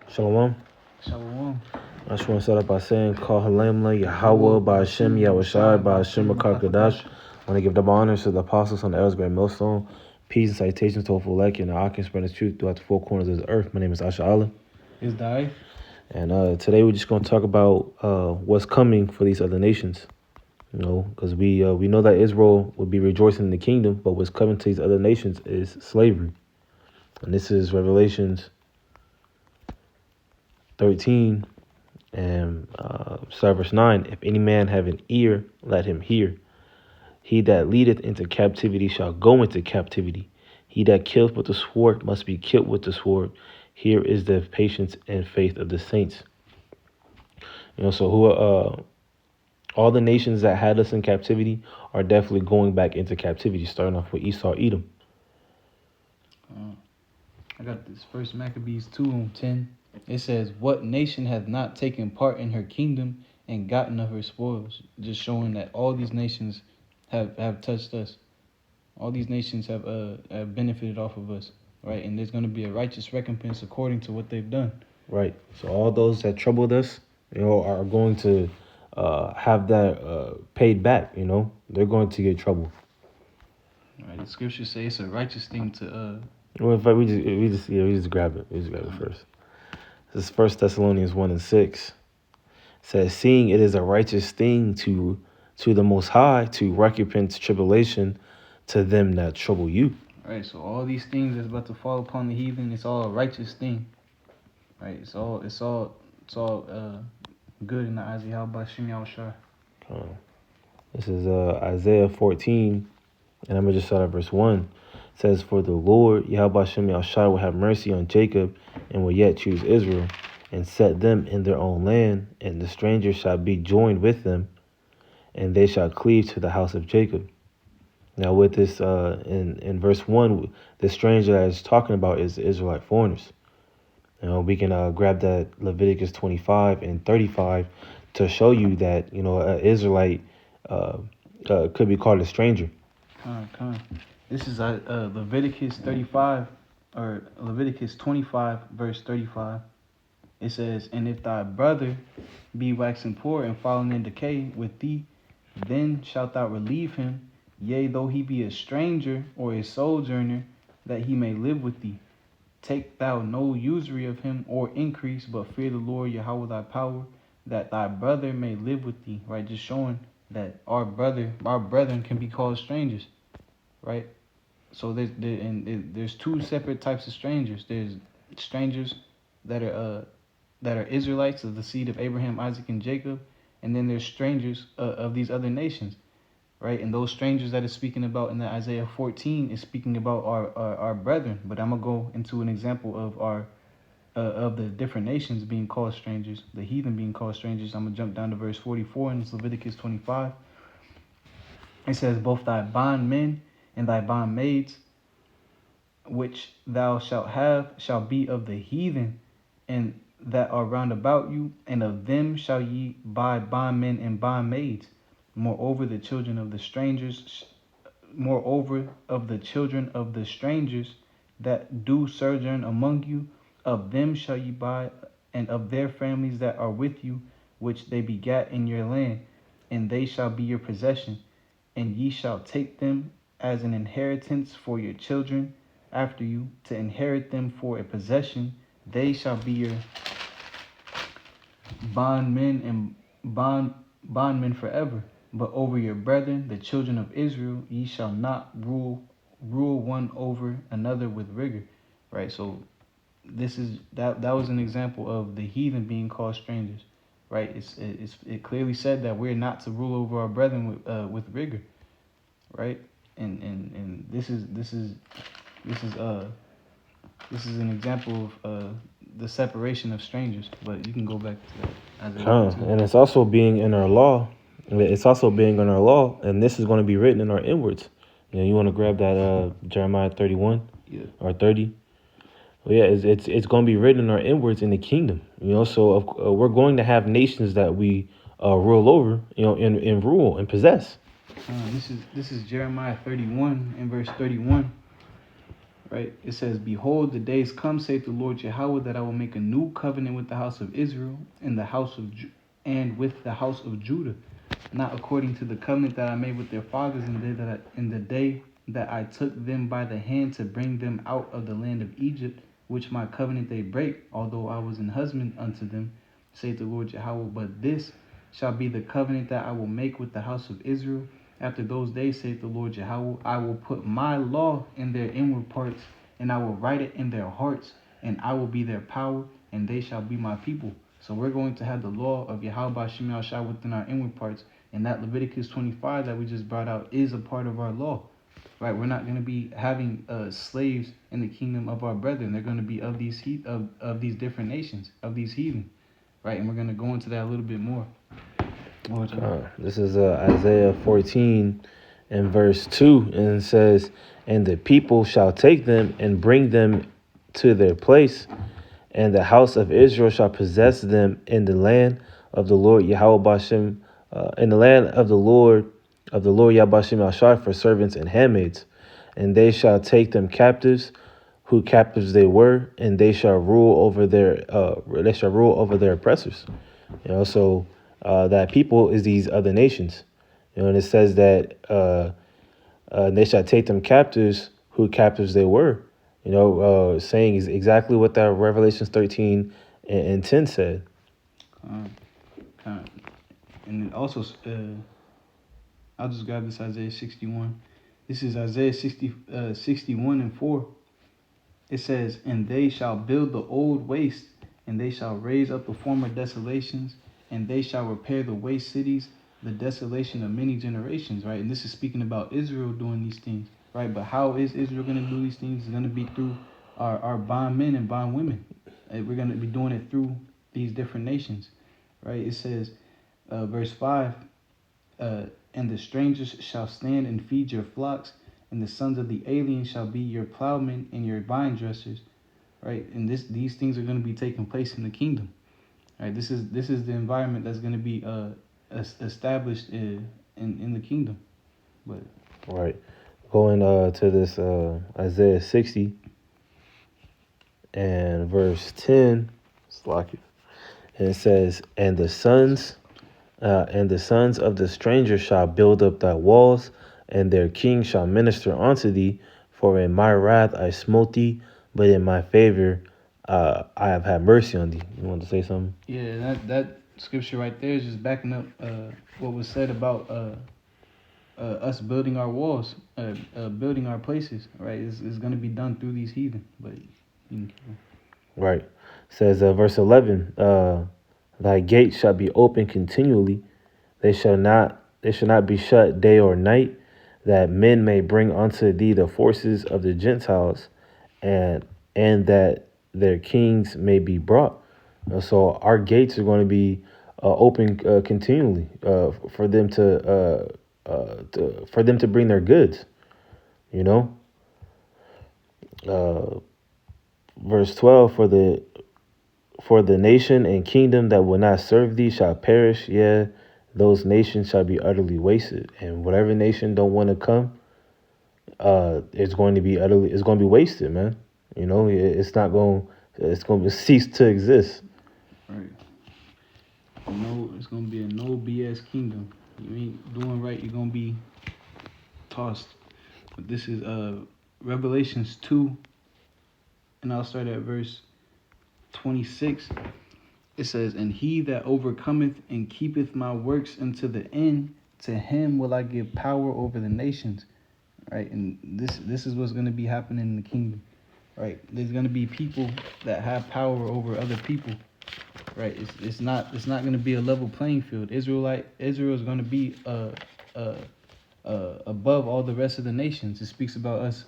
Shalom. Shalom. I just want to start off by saying, Call Halamla, Yahweh, Ba'ashem, Yahushai, Ba'ashem, Makakadash. I want to give double honors to the apostles on the elders, Grand Millstone. Peace and citations to Ophelek and the Akim spreading the truth throughout the four corners of the earth. My name is Asha Allah. Is die? And today we're just going to talk about what's coming for these other nations. You know, because we know that Israel will be rejoicing in the kingdom, but what's coming to these other nations is slavery. And this is Revelations 13 and start verse 9. If any man have an ear, let him hear. He that leadeth into captivity shall go into captivity. He that killeth with the sword must be killed with the sword. Here is the patience and faith of the saints. You know, so all the nations that had us in captivity are definitely going back into captivity, starting off with Esau, Edom. I got this first Maccabees 2:10. It says, "What nation hath not taken part in her kingdom and gotten of her spoils?" Just showing that all these nations have touched us. All these nations have benefited off of us, right? And there's going to be a righteous recompense according to what they've done. Right. So all those that troubled us, you know, are going to have that paid back. You know, they're going to get trouble. Right. The scriptures say it's a righteous thing to Well, in fact, we just grab it. We just grab it first. This is 1 Thessalonians 1:6. It says, "Seeing it is a righteous thing to the Most High to recompense tribulation to them that trouble you." Right. So all these things that's about to fall upon the heathen, it's all a righteous thing. Right. It's all good in the eyes of Yahweh Shem Yahushua. This is Isaiah 14, and I'm going to just start at verse 1. It says, "For the Lord, Yahweh Shem Yahushua, will have mercy on Jacob and will yet choose Israel and set them in their own land, and the strangers shall be joined with them, and they shall cleave to the house of Jacob." Now, with this, in verse 1, the stranger that is talking about is the Israelite foreigners. You know, we can grab that Leviticus 25 and 35 to show you that, you know, an Israelite could be called a stranger. Come. This is Leviticus 35 or Leviticus 25 verse 35. It says, "And if thy brother be waxing poor and fallen in decay with thee, then shalt thou relieve him, yea, though he be a stranger or a sojourner, that he may live with thee. Take thou no usury of him or increase, but fear the Lord Yahweh thy power, that thy brother may live with thee." Right, just showing that our brethren can be called strangers, right? So there's two separate types of strangers. There's strangers that are Israelites of the seed of Abraham, Isaac, and Jacob, and then there's strangers of these other nations, right? And those strangers that is speaking about in the Isaiah 14 is speaking about our brethren. But I'm gonna go into an example of the different nations being called strangers, the heathen being called strangers. I'm gonna jump down to verse 44 in Leviticus 25. It says, "Both thy bondmen and thy bondmaids, which thou shalt have, shall be of the heathen, and that are round about you, and of them shall ye buy bondmen and bondmaids. Moreover, the children of the strangers, moreover of the children of the strangers that do sojourn among you, of them shall ye buy, and of their families that are with you, which they begat in your land, and they shall be your possession, and ye shall take them as an inheritance for your children after you, to inherit them for a possession. They shall be your bondmen and bondmen forever. But over your brethren, the children of Israel, ye shall not rule one over another with rigor." Right. So this is that was an example of the heathen being called strangers. Right. It clearly said that we're not to rule over our brethren with rigor. Right. And this is an example of the separation of strangers. But you can go back to that as And it's also being in our law. It's also being in our law, and this is going to be written in our inwards. You know, you want to grab that Jeremiah 31 or 30. Well, yeah, it's going to be written in our inwards in the kingdom. You know, so we're going to have nations that we rule over. You know, and rule and possess. This is Jeremiah 31 and verse 31. right? It says, "Behold, the days come, saith the Lord Yahweh, that I will make a new covenant with the house of Israel and and with the house of Judah, not according to the covenant that I made with their fathers in the day that I took them by the hand to bring them out of the land of Egypt, which my covenant they break, although I was an husband unto them, saith the Lord Yahweh. But this shall be the covenant that I will make with the house of Israel. After those days, saith the Lord Yahweh, I will put my law in their inward parts, and I will write it in their hearts, and I will be their power, and they shall be my people." So we're going to have the law of Yahweh Shem Yahshua within our inward parts, and that Leviticus 25 that we just brought out is a part of our law, right? We're not going to be having slaves in the kingdom of our brethren. They're going to be of these different nations, of these heathen, right? And we're going to go into that a little bit more. This is Isaiah 14 and verse 2, and it says, "And the people shall take them and bring them to their place, and the house of Israel shall possess them in the land of the Lord Yahweh Bashem, in the land of the Lord Yahweh Bashem Ashar for servants and handmaids, and they shall take them captives, who captives they were, and they shall rule over their oppressors." So that people is these other nations, and it says that they shall take them captives, who captives they were. Saying is exactly what that Revelations 13 and 10 said. And also, I'll just grab this Isaiah 61. This is Isaiah 61 and 4. It says, "And they shall build the old waste, and they shall raise up the former desolations, and they shall repair the waste cities, the desolation of many generations," right? And this is speaking about Israel doing these things, right? But how is Israel going to do these things? It's going to be through our bondmen and bondwomen. We're going to be doing it through these different nations, right? It says, verse 5, "And the strangers shall stand and feed your flocks, and the sons of the aliens shall be your plowmen and your vine dressers," right? And these things are going to be taking place in the kingdom, right? This is the environment that's going to be established in the kingdom. But right, going to this Isaiah 60 and verse 10, and it says, "And the sons of the stranger shall build up thy walls, and their king shall minister unto thee. For in my wrath I smote thee, but in my favor I have had mercy on thee." You want to say something? yeah, that scripture right there is just backing up what was said about us building our walls, building our places, right? It's going to be done through these heathen. But Right. It says verse 11, "Thy gates shall be open continually; they shall not be shut day or night, that men may bring unto thee the forces of the Gentiles, and that their kings may be brought." So our gates are going to be open continually for them to bring their goods. Verse 12, "For the nation and kingdom that will not serve thee shall perish; yeah, those nations shall be utterly wasted." And whatever nation don't want to come, it's going to be wasted, man. It's going to cease to exist. right, it's going to be a no BS kingdom. You ain't doing right, you're going to be tossed. But this is Revelations 2, and I'll start at verse 26. It says, "And he that overcometh and keepeth my works unto the end, to him will I give power over the nations." Right? And this is what's going to be happening in the kingdom. Right? There's going to be people that have power over other people. Right? It's not going to be a level playing field. Israel is going to be above all the rest of the nations. It speaks about us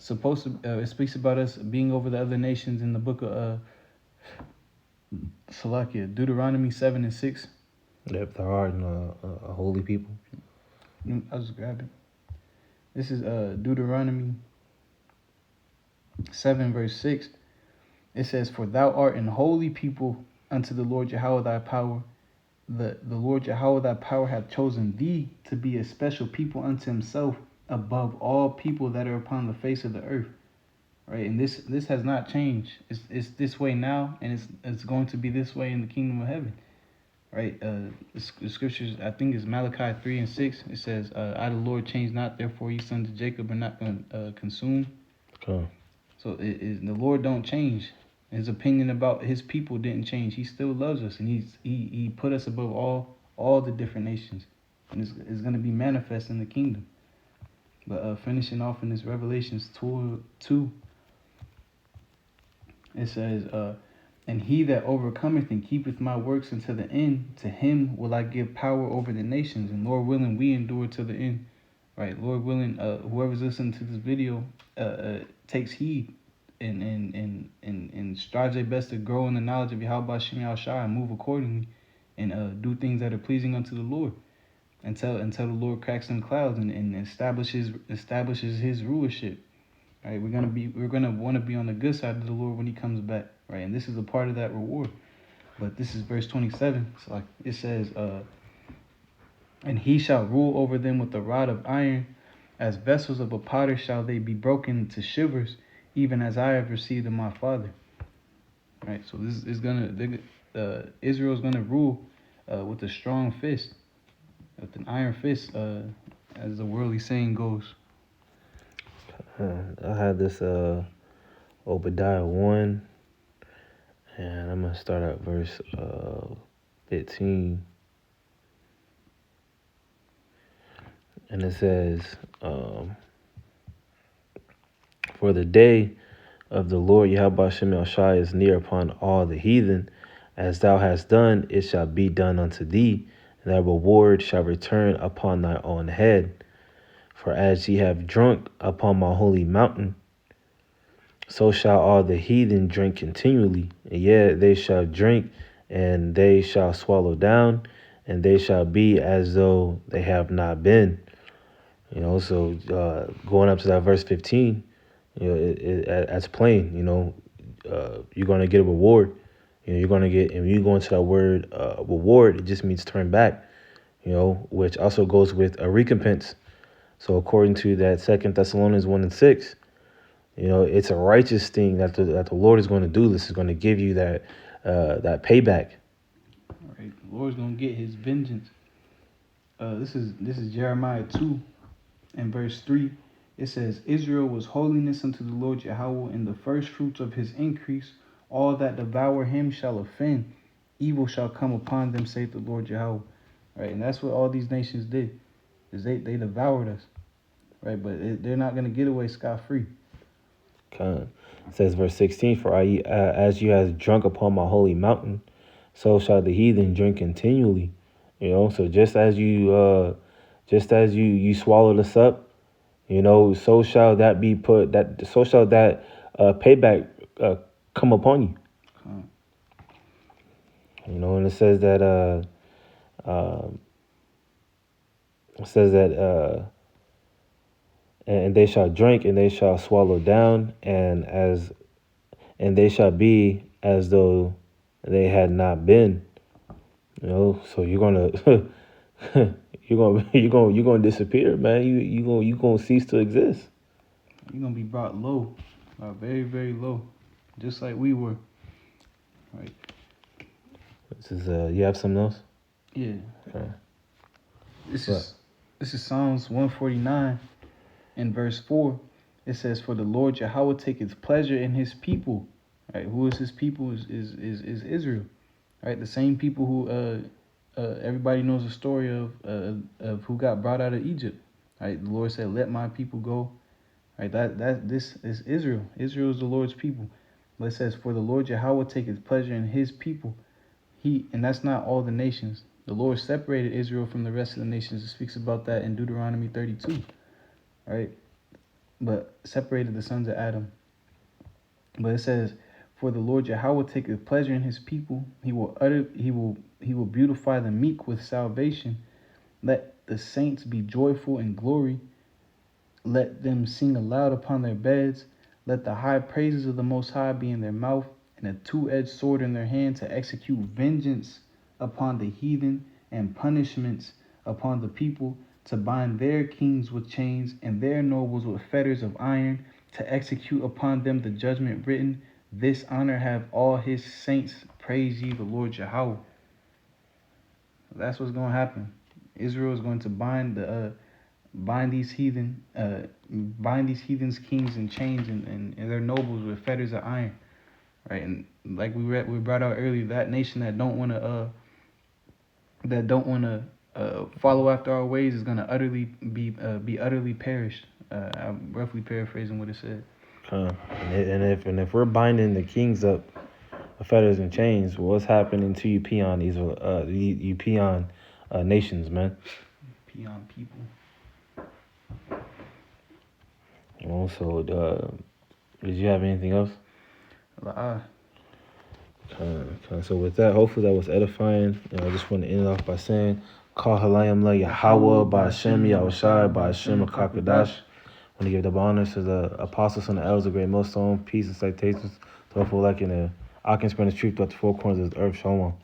it speaks about us being over the other nations in the book of Salakia, Deuteronomy 7 and 6. Yep, thou art a holy people. I'll just grab it. This is Deuteronomy 7 verse 6. It says, "For thou art an holy people unto the Lord Yahweh thy power. The Lord Yahweh thy power hath chosen thee to be a special people unto himself above all people that are upon the face of the earth." right? And this has not changed. It's this way now, and it's going to be this way in the kingdom of heaven, right? The scriptures, I think, is Malachi 3:6. It says, "I the Lord change not, therefore ye sons of Jacob are not going to consume." Come. So the Lord don't change. His opinion about his people didn't change. He still loves us, and he put us above all the different nations, and it's going to be manifest in the kingdom. But finishing off in this Revelations 2, it says, "And he that overcometh and keepeth my works unto the end, to him will I give power over the nations, and Lord willing, we endure to the end." Right, Lord willing, whoever's listening to this video takes heed and strives their best to grow in the knowledge of Yahweh Shem Yahushua and move accordingly, and do things that are pleasing unto the Lord until the Lord cracks them clouds and establishes His rulership. Right, we're gonna want to be on the good side of the Lord when He comes back. Right, and this is a part of that reward. But this is verse 27. So like it says, "And he shall rule over them with a rod of iron, as vessels of a potter shall they be broken to shivers, even as I have received of my Father." Right, so this is Israel is gonna rule with a strong fist, with an iron fist, as the worldly saying goes. I had this Obadiah 1, and I'm gonna start at verse 15. And it says, "For the day of the Lord Yahweh Shem Yahushua is near upon all the heathen. As thou hast done, it shall be done unto thee, and thy reward shall return upon thy own head. For as ye have drunk upon my holy mountain, so shall all the heathen drink continually. And yet they shall drink, and they shall swallow down, and they shall be as though they have not been." So going up to that verse 15, that's plain. You're going to get a reward. You're going to get, and when you go into that word reward, it just means turn back, which also goes with a recompense. So according to that 2 Thessalonians 1:6, it's a righteous thing that the Lord is going to do. This is going to give you that payback. All right, the Lord's gonna get His vengeance. This is Jeremiah 2 and verse 3. It says, "Israel was holiness unto the Lord Yahweh, in the first fruits of His increase. All that devour him shall offend. Evil shall come upon them, saith the Lord Yahweh." Right, and that's what all these nations did, is they devoured us. Right, but they're not gonna get away scot-free. It says verse 16, "For as you have drunk upon my holy mountain, so shall the heathen drink continually." So just as you swallowed us up, so shall that be put, so shall that payback come upon you. And it says that and they shall drink, and they shall swallow down, and they shall be as though they had not been. So you're gonna you're gonna disappear, man. You gonna cease to exist. You're gonna be brought low, very, very low, just like we were. Right. This is you have something else? Yeah. Okay. This is Psalms 149 and verse 4. It says, "For the Lord Yahweh taketh pleasure in His people." Right. Who is His people? Is Israel. Right. The same people who everybody knows the story of who got brought out of Egypt. Right. The Lord said, "Let my people go." Right. This is Israel. Israel is the Lord's people. But it says, "For the Lord Yahweh taketh pleasure in His people." And that's not all the nations. The Lord separated Israel from the rest of the nations. It speaks about that in Deuteronomy 32, right? But separated the sons of Adam. But it says, "For the Lord Yahweh taketh pleasure in His people. He will beautify the meek with salvation. Let the saints be joyful in glory. Let them sing aloud upon their beds. Let the high praises of the Most High be in their mouth, and a two-edged sword in their hand, to execute vengeance upon the heathen and punishments upon the people, to bind their kings with chains and their nobles with fetters of iron, to execute upon them the judgment written. This honor have all his saints. Praise ye the Lord Yahweh. That's what's going to happen. Israel is going to bind these heathen, bind these heathens' kings in chains and their nobles with fetters of iron, right? And like we brought out earlier, that nation that don't want to follow after our ways is going to be utterly perished. I'm roughly paraphrasing what it said. And if we're binding the kings up with fetters and chains, what's happening to you peon nations, man? Peon people. Also, did you have anything else? So with that, hopefully that was edifying. I just want to end it off by saying, Call Halayim La Yahweh by Hashem Yahushai by Hashem Kakadash. I want to give the honors to the apostles and the elders of Great Millstone, peace and citations to all like in the Occupants spreading the truth throughout the four corners of the earth. Shalom.